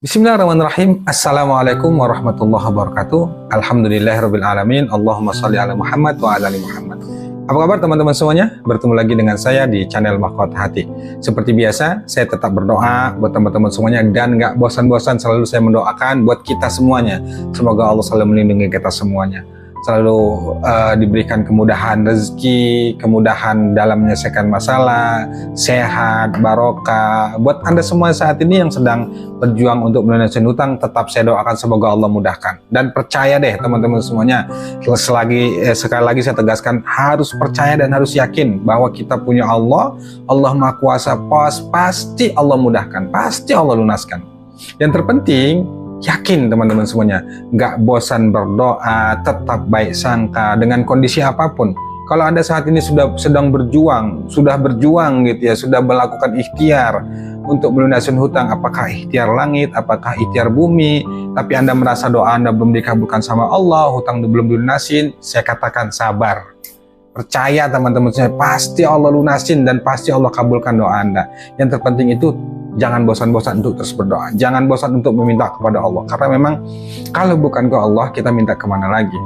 Bismillahirrahmanirrahim. Assalamualaikum warahmatullahi wabarakatuh. Alhamdulillahirabbil alamin. Allahumma shalli ala Muhammad wa ala ali Muhammad. Apa kabar teman-teman semuanya? Bertemu lagi dengan saya di channel Mahkota Hati. Seperti biasa, saya tetap berdoa buat teman-teman semuanya dan nggak bosan-bosan selalu saya mendoakan buat kita semuanya. Semoga Allah selalu melindungi kita semuanya. Selalu diberikan kemudahan rezeki, kemudahan dalam menyelesaikan masalah, sehat, barokah. Buat Anda semua saat ini yang sedang berjuang untuk melunasi hutang, tetap saya doakan semoga Allah mudahkan. Dan percaya deh teman-teman semuanya, sekali lagi saya tegaskan, harus percaya dan harus yakin bahwa kita punya Allah, Allah Maha Kuasa, pasti Allah mudahkan, pasti Allah lunaskan. Yang terpenting, yakin teman-teman semuanya, nggak bosan berdoa, tetap baik sangka dengan kondisi apapun. Kalau Anda saat ini sedang berjuang, sudah berjuang gitu ya, sudah melakukan ikhtiar untuk melunasi hutang, apakah ikhtiar langit, apakah ikhtiar bumi, tapi Anda merasa doa Anda belum dikabulkan sama Allah, hutang belum dilunasin, saya katakan sabar. Percaya teman-teman saya, pasti Allah lunasin dan pasti Allah kabulkan doa Anda. Yang terpenting itu, jangan bosan-bosan untuk terus berdoa. Jangan bosan untuk meminta kepada Allah. Karena memang kalau bukan ke Allah, kita minta kemana lagi?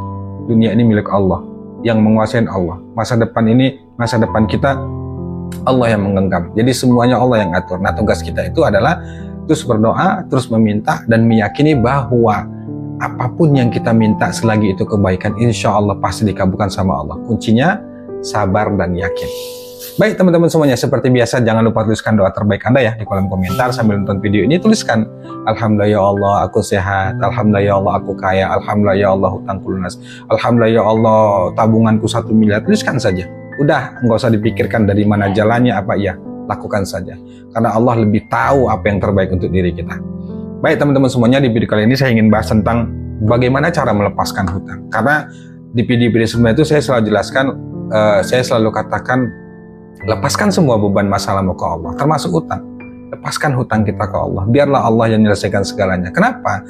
Dunia ini milik Allah, yang menguasai Allah. Masa depan ini, masa depan kita, Allah yang menggenggam. Jadi semuanya Allah yang atur. Nah, tugas kita itu adalah terus berdoa, terus meminta, dan meyakini bahwa apapun yang kita minta selagi itu kebaikan, insya Allah pasti dikabulkan sama Allah. Kuncinya sabar dan yakin. Baik teman-teman semuanya, seperti biasa jangan lupa tuliskan doa terbaik Anda ya di kolom komentar sambil nonton video ini. Tuliskan, Alhamdulillah ya Allah aku sehat, Alhamdulillah ya Allah aku kaya, Alhamdulillah ya Allah hutangku lunas, Alhamdulillah ya Allah tabunganku 1 miliar. Tuliskan saja, udah nggak usah dipikirkan dari mana jalannya apa, ya lakukan saja, karena Allah lebih tahu apa yang terbaik untuk diri kita. Baik teman-teman semuanya, di video kali ini saya ingin bahas tentang bagaimana cara melepaskan hutang. Karena di video-video sebelumnya itu saya selalu jelaskan, saya selalu katakan, lepaskan semua beban masalahmu ke Allah, termasuk hutang. Lepaskan hutang kita ke Allah, biarlah Allah yang menyelesaikan segalanya. Kenapa?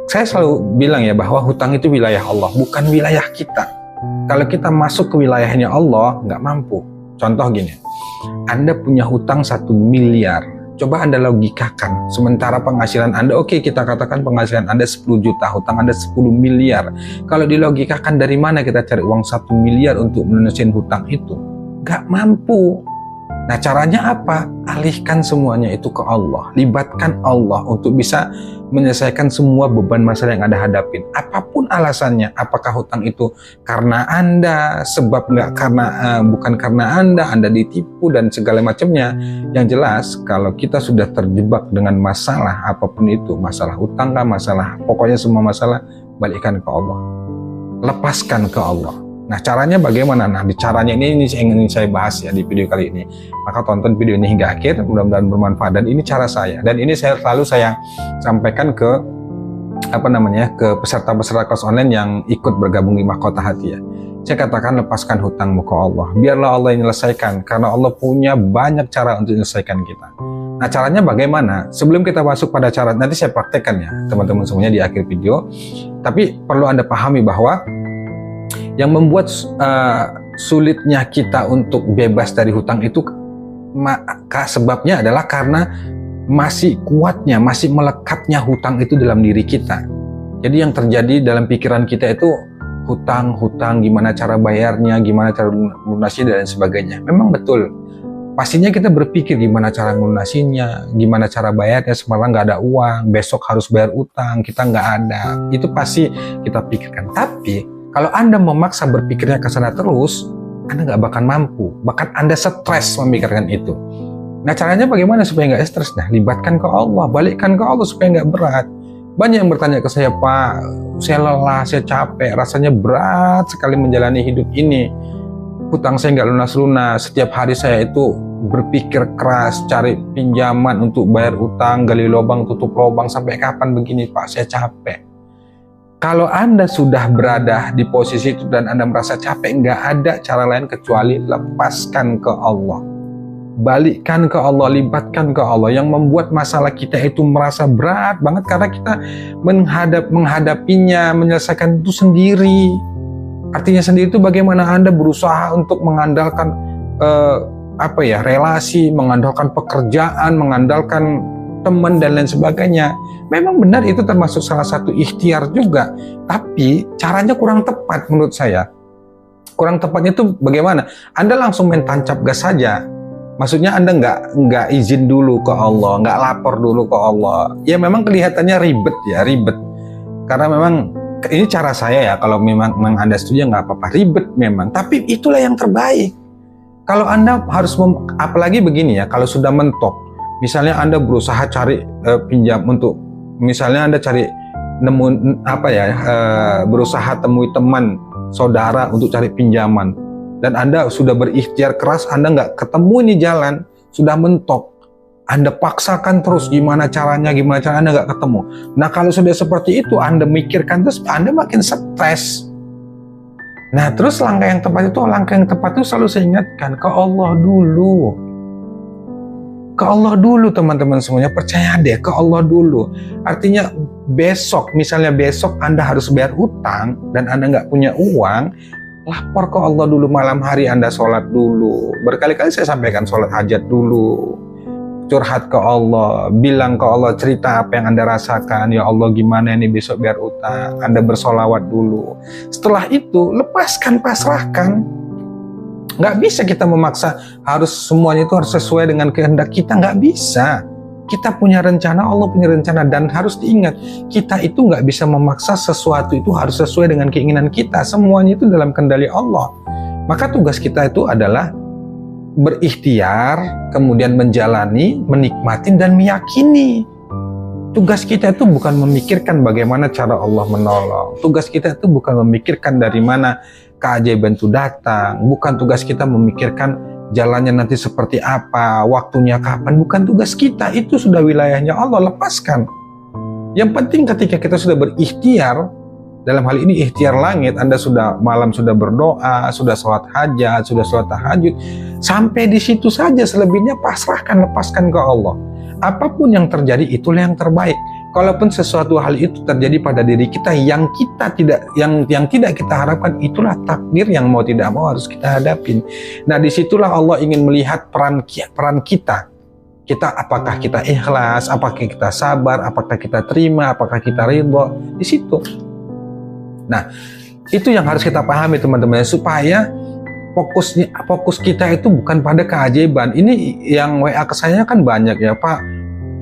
Saya selalu bilang ya, bahwa hutang itu wilayah Allah, bukan wilayah kita. Kalau kita masuk ke wilayahnya Allah, nggak mampu. Contoh gini, Anda punya hutang 1 miliar, coba Anda logikakan, sementara penghasilan Anda, oke, kita katakan penghasilan Anda 10 juta, hutang Anda 10 miliar. Kalau dilogikakan, dari mana kita cari uang 1 miliar untuk melunasin hutang itu? Gak mampu. Nah, caranya apa? Alihkan semuanya itu ke Allah. Libatkan Allah untuk bisa menyelesaikan semua beban masalah yang Anda hadapin. Apapun alasannya, apakah hutang itu karena Anda, sebab nggak karena bukan karena Anda ditipu dan segala macamnya. Yang jelas, kalau kita sudah terjebak dengan masalah apapun itu, masalah hutang kah, masalah, pokoknya semua masalah, balikkan ke Allah. Lepaskan ke Allah. Nah, caranya bagaimana? Nah, caranya ini ingin saya bahas ya di video kali ini. Maka tonton video ini hingga akhir, mudah-mudahan bermanfaat. Dan ini cara saya. Dan ini selalu saya sampaikan ke ke peserta-peserta kelas online yang ikut bergabung di Mahkota Hati ya. Saya katakan, lepaskan hutangmu ke Allah. Biarlah Allah yang menyelesaikan, karena Allah punya banyak cara untuk menyelesaikan kita. Nah, caranya bagaimana? Sebelum kita masuk pada cara, nanti saya praktekkan ya teman-teman semuanya di akhir video. Tapi perlu Anda pahami bahwa yang membuat sulitnya kita untuk bebas dari hutang itu, sebabnya adalah karena masih kuatnya, masih melekatnya hutang itu dalam diri kita. Jadi yang terjadi dalam pikiran kita itu hutang, gimana cara bayarnya, gimana cara lunasi dan sebagainya. Memang betul, pastinya kita berpikir gimana cara melunasinya, gimana cara bayarnya, semalam nggak ada uang, besok harus bayar utang, kita nggak ada. Itu pasti kita pikirkan. Tapi kalau Anda memaksa berpikirnya ke sana terus, Anda nggak bakal mampu. Bahkan Anda stres memikirkan itu. Nah, caranya bagaimana supaya nggak stres? Nah, libatkan ke Allah, balikkan ke Allah supaya nggak berat. Banyak yang bertanya ke saya, Pak, saya lelah, saya capek, rasanya berat sekali menjalani hidup ini. Hutang saya nggak lunas-lunas. Setiap hari saya itu berpikir keras, cari pinjaman untuk bayar utang, gali lubang, tutup lubang. Sampai kapan begini, Pak? Saya capek. Kalau Anda sudah berada di posisi itu dan Anda merasa capek, nggak ada cara lain kecuali lepaskan ke Allah. Balikkan ke Allah, libatkan ke Allah. Yang membuat masalah kita itu merasa berat banget karena kita menghadapinya, menyelesaikan itu sendiri. Artinya sendiri itu bagaimana Anda berusaha untuk mengandalkan relasi, mengandalkan pekerjaan, mengandalkan teman dan lain sebagainya. Memang benar itu termasuk salah satu ikhtiar juga, tapi caranya kurang tepat menurut saya. Kurang tepatnya itu bagaimana? Anda langsung main tancap gas saja. Maksudnya Anda nggak izin dulu ke Allah, nggak lapor dulu ke Allah. Ya memang kelihatannya ribet ya, ribet. Karena memang ini cara saya ya, kalau memang Anda setuju nggak apa-apa, ribet memang. Tapi itulah yang terbaik. Kalau Anda harus, apalagi begini ya, kalau sudah mentok, misalnya Anda berusaha cari pinjam untuk, misalnya Anda cari berusaha temui teman, saudara untuk cari pinjaman, dan Anda sudah berikhtiar keras, Anda nggak ketemu ini jalan, sudah mentok, Anda paksakan terus gimana caranya Anda nggak ketemu. Nah kalau sudah seperti itu, Anda mikirkan terus, Anda makin stres. Nah terus langkah yang tepat itu selalu saya ingatkan, ke Allah dulu. Ke Allah dulu teman-teman semuanya, percaya deh, ke Allah dulu. Artinya misalnya besok Anda harus bayar utang dan Anda nggak punya uang, lapor ke Allah dulu, malam hari Anda sholat dulu. Berkali-kali saya sampaikan, sholat hajat dulu, curhat ke Allah, bilang ke Allah, cerita apa yang Anda rasakan. Ya Allah, gimana ini besok biar utang. Anda bersolawat dulu. Setelah itu lepaskan, pasrahkan. Nggak bisa kita memaksa harus semuanya itu harus sesuai dengan kehendak kita, nggak bisa. Kita punya rencana, Allah punya rencana, dan harus diingat, kita itu nggak bisa memaksa sesuatu itu harus sesuai dengan keinginan kita. Semuanya itu dalam kendali Allah. Maka tugas kita itu adalah berikhtiar, kemudian menjalani, menikmati, dan meyakini. Tugas kita itu bukan memikirkan bagaimana cara Allah menolong. Tugas kita itu bukan memikirkan dari mana keajaiban itu datang. Bukan tugas kita memikirkan jalannya nanti seperti apa, waktunya kapan. Bukan tugas kita, itu sudah wilayahnya Allah, lepaskan. Yang penting ketika kita sudah berikhtiar, dalam hal ini ikhtiar langit, Anda sudah malam sudah berdoa, sudah sholat hajat, sudah sholat tahajud, sampai di situ saja, selebihnya pasrahkan, lepaskan ke Allah. Apapun yang terjadi, itulah yang terbaik. Kalaupun sesuatu hal itu terjadi pada diri kita yang tidak kita harapkan, itulah takdir yang mau tidak mau harus kita hadapin. Nah disitulah Allah ingin melihat peran kita. Apakah kita ikhlas, apakah kita sabar, apakah kita terima, apakah kita ridho. Di situ. Nah itu yang harus kita pahami teman-teman, supaya fokus kita itu bukan pada keajaiban. Ini yang WA ke saya kan banyak ya, Pak,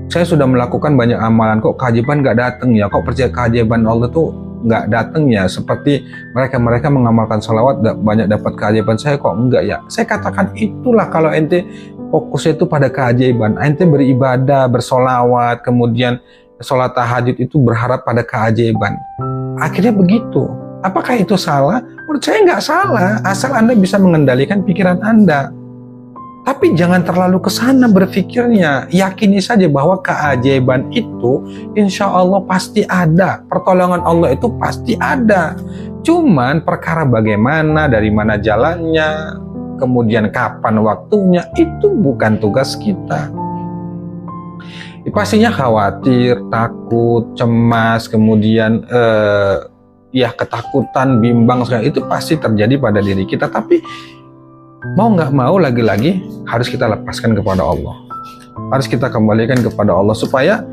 saya sudah melakukan banyak amalan, kok keajaiban nggak datang ya, kok percaya keajaiban Allah tuh nggak datang ya, seperti mereka mengamalkan sholawat banyak dapat keajaiban, saya kok enggak ya. Saya katakan itulah, kalau ente fokusnya itu pada keajaiban, ente beribadah, bersolawat, kemudian sholat tahajud itu berharap pada keajaiban, akhirnya begitu. Apakah itu salah? Menurut saya nggak salah, asal Anda bisa mengendalikan pikiran Anda. Tapi jangan terlalu ke sana berpikirnya. Yakini saja bahwa keajaiban itu insya Allah pasti ada. Pertolongan Allah itu pasti ada. Cuman perkara bagaimana, dari mana jalannya, kemudian kapan waktunya, itu bukan tugas kita. Pastinya khawatir, takut, cemas, kemudian ya ketakutan, bimbang, itu pasti terjadi pada diri kita. Tapi mau nggak mau, lagi-lagi harus kita lepaskan kepada Allah, harus kita kembalikan kepada Allah, supaya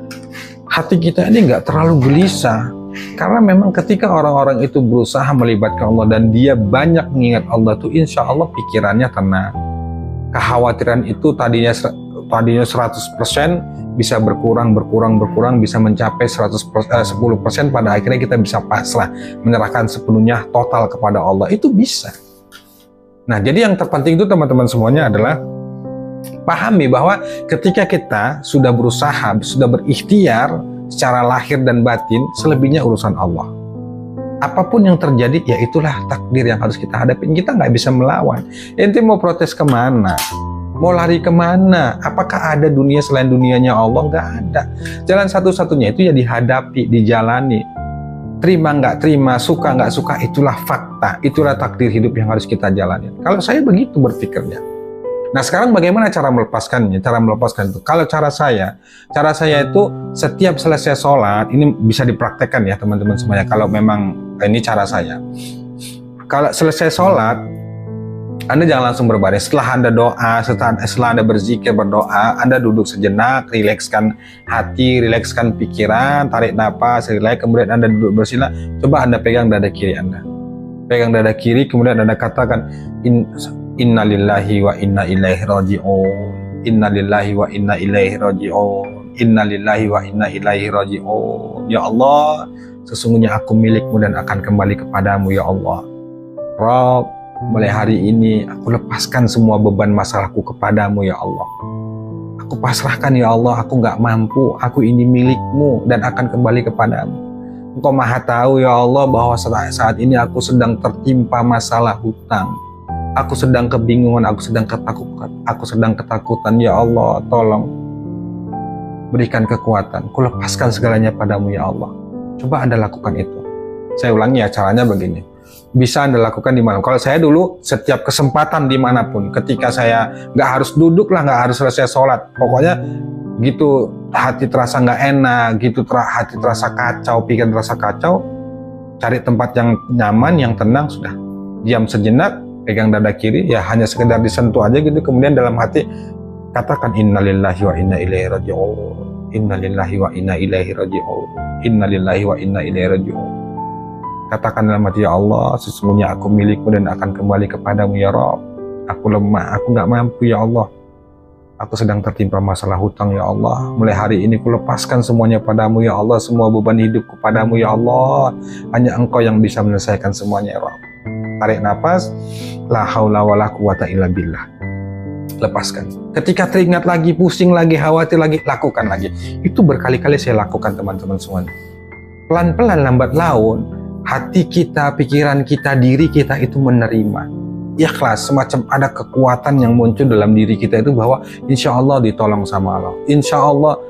hati kita ini nggak terlalu gelisah. Karena memang ketika orang-orang itu berusaha melibatkan Allah dan dia banyak mengingat Allah tuh, insya Allah pikirannya tenang. Kekhawatiran itu tadinya 100% bisa berkurang, bisa mencapai 10%, pada akhirnya kita bisa pasrah, menyerahkan sepenuhnya total kepada Allah. Itu bisa. Nah, jadi yang terpenting itu teman-teman semuanya adalah pahami bahwa ketika kita sudah berusaha, sudah berikhtiar secara lahir dan batin, selebihnya urusan Allah. Apapun yang terjadi, ya itulah takdir yang harus kita hadapin. Kita nggak bisa melawan. Ente mau protes kemana? Mau lari kemana? Apakah ada dunia selain dunianya Allah? Nggak ada. Jalan satu-satunya itu ya dihadapi, dijalani. Terima nggak terima, suka nggak suka, itulah fakta, itulah takdir hidup yang harus kita jalani. Kalau saya begitu berpikirnya. Nah sekarang bagaimana cara melepaskannya? Cara melepaskan itu, kalau cara saya itu setiap selesai sholat, ini bisa dipraktekkan ya teman-teman semuanya. Kalau memang ini cara saya, kalau selesai sholat, Anda jangan langsung berbaring. Setelah Anda doa, setelah Anda berzikir, berdoa, Anda duduk sejenak, rilekskan hati, rilekskan pikiran, tarik napas, rileks, kemudian Anda duduk bersila. Coba Anda pegang dada kiri Anda. Pegang dada kiri, kemudian Anda katakan, Innalillahi wa inna ilaihi raji'un. Innalillahi wa inna ilaihi raji'un. Innalillahi wa inna ilaihi raji'un. Ya Allah, sesungguhnya aku milikmu dan akan kembali kepadamu ya Allah. Rabb, mulai hari ini aku lepaskan semua beban masalahku kepadamu ya Allah. Aku pasrahkan ya Allah, aku gak mampu, aku ini milikmu dan akan kembali kepadamu. Engkau maha tahu ya Allah bahwa saat ini aku sedang tertimpa masalah hutang. Aku sedang kebingungan, aku sedang ketakutan ya Allah, tolong berikan kekuatan, ku lepaskan segalanya padamu ya Allah. Coba Anda lakukan itu. Saya ulangi ya, caranya begini. Bisa Anda lakukan di mana? Kalau saya dulu setiap kesempatan dimanapun, ketika saya nggak harus duduk lah, nggak harus selesai sholat, pokoknya gitu hati terasa nggak enak, gitu hati terasa kacau, pikiran terasa kacau, cari tempat yang nyaman, yang tenang, sudah diam sejenak, pegang dada kiri, ya hanya sekedar disentuh aja gitu, kemudian dalam hati katakan innalillahi wa inna ilaihi raji'un, innalillahi wa inna ilaihi raji'un, innalillahi wa inna ilaihi raji'un. Katakan dalam hati, ya Allah, sesungguhnya aku milikmu dan akan kembali kepadamu ya Rabb. Aku lemah, aku nggak mampu ya Allah. Aku sedang tertimpa masalah hutang ya Allah. Mulai hari ini ku lepaskan semuanya padamu ya Allah. Semua beban hidupku padamu ya Allah. Hanya Engkau yang bisa menyelesaikan semuanya ya Rabb. Tarik nafas. La haula wala quwata illa billah. Lepaskan. Ketika teringat lagi, pusing lagi, khawatir lagi, lakukan lagi. Itu berkali-kali saya lakukan teman-teman semuanya. Pelan-pelan lambat laun, hati kita, pikiran kita, diri kita itu menerima. Ikhlas, semacam ada kekuatan yang muncul dalam diri kita itu bahwa insya Allah ditolong sama Allah. Insya Allah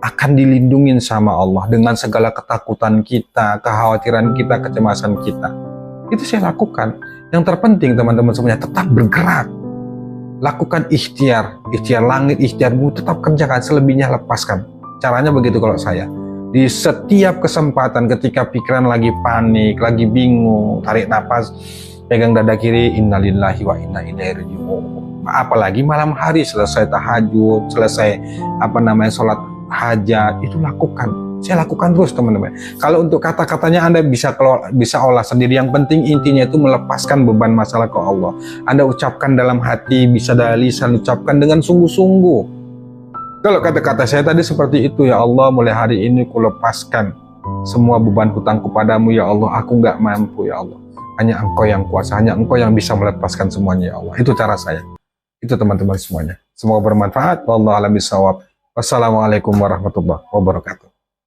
akan dilindungin sama Allah dengan segala ketakutan kita, kekhawatiran kita, kecemasan kita. Itu saya lakukan. Yang terpenting teman-teman semuanya, tetap bergerak. Lakukan ikhtiar langit, ikhtiarmu, tetap kerjakan, selebihnya lepaskan. Caranya begitu kalau saya. Di setiap kesempatan ketika pikiran lagi panik, lagi bingung, tarik nafas, pegang dada kiri, innalillahi wa inna ilaihi raji'un. Apalagi malam hari selesai tahajud, selesai sholat hajat, itu lakukan. Saya lakukan terus teman-teman. Kalau untuk kata-katanya Anda bisa olah sendiri. Yang penting intinya itu melepaskan beban masalah ke Allah. Anda ucapkan dalam hati, bisa dari lisan, ucapkan dengan sungguh-sungguh. Kalau kata-kata saya tadi seperti itu, ya Allah, mulai hari ini ku lepaskan semua beban hutangku padamu ya Allah. Aku nggak mampu ya Allah. Hanya Engkau yang kuasa, hanya Engkau yang bisa melepaskan semuanya ya Allah. Itu cara saya. Itu teman-teman semuanya. Semoga bermanfaat. Wallahu a'lam bishawab. Wassalamualaikum warahmatullahi wabarakatuh.